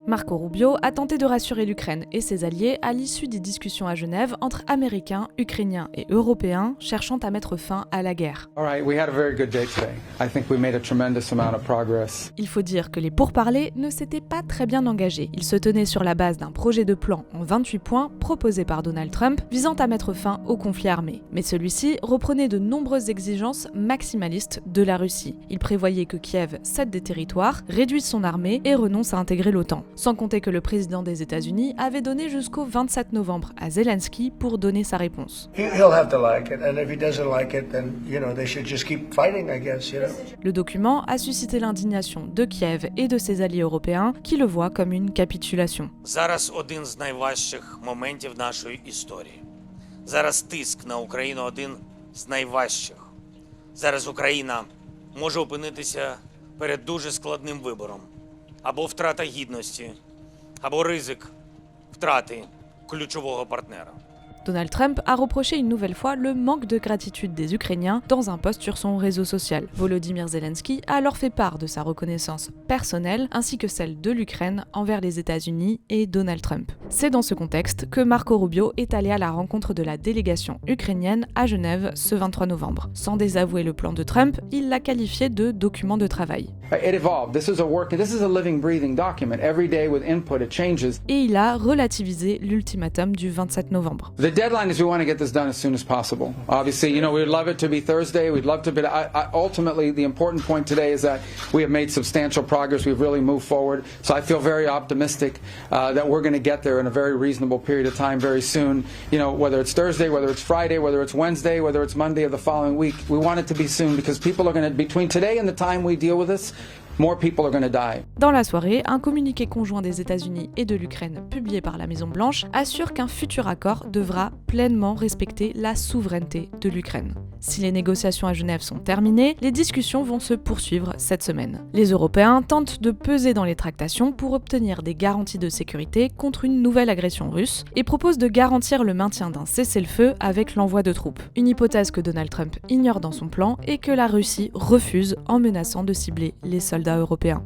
Marco Rubio a tenté de rassurer l'Ukraine et ses alliés à l'issue des discussions à Genève entre Américains, Ukrainiens et Européens cherchant à mettre fin à la guerre. Il faut dire que les pourparlers ne s'étaient pas très bien engagés. Ils se tenaient sur la base d'un projet de plan en 28 points proposé par Donald Trump visant à mettre fin au conflit armé. Mais celui-ci reprenait de nombreuses exigences maximalistes de la Russie. Il prévoyait que Kiev cède des territoires, réduise son armée et renonce à intégrer l'OTAN. Sans compter que le président des États-Unis avait donné jusqu'au 27 novembre à Zelensky pour donner sa réponse. Le document a suscité l'indignation de Kiev et de ses alliés européens qui le voient comme une capitulation. Зараз один з найважчих моментів нашої історії. Зараз тиск на Україну один з найважчих. Зараз Україна може опинитися перед дуже складним вибором. Або втрата гідності, або ризик втрати ключового партнера. Donald Trump a reproché une nouvelle fois le manque de gratitude des Ukrainiens dans un post sur son réseau social. Volodymyr Zelensky a alors fait part de sa reconnaissance personnelle ainsi que celle de l'Ukraine envers les États-Unis et Donald Trump. C'est dans ce contexte que Marco Rubio est allé à la rencontre de la délégation ukrainienne à Genève ce 23 novembre. Sans désavouer le plan de Trump, il l'a qualifié de document de travail. It evolved. This is a living, breathing document. Every day with input, it changes. Et il a relativisé l'ultimatum du 27 novembre. The deadline is we want to get this done as soon as possible. Obviously, we'd love it to be Thursday. We'd love to be. Ultimately, the important point today is that we have made substantial progress. We've really moved forward. So I feel very optimistic that we're going to get there in a very reasonable period of time very soon. Whether it's Thursday, whether it's Friday, whether it's Wednesday, whether it's Monday of the following week, we want it to be soon because people are going to, between today and the time we deal with this, more people are going to die. Dans la soirée, un communiqué conjoint des États-Unis et de l'Ukraine publié par la Maison-Blanche assure qu'un futur accord devra pleinement respecter la souveraineté de l'Ukraine. Si les négociations à Genève sont terminées, les discussions vont se poursuivre cette semaine. Les Européens tentent de peser dans les tractations pour obtenir des garanties de sécurité contre une nouvelle agression russe et proposent de garantir le maintien d'un cessez-le-feu avec l'envoi de troupes. Une hypothèse que Donald Trump ignore dans son plan et que la Russie refuse en menaçant de cibler les soldats européens.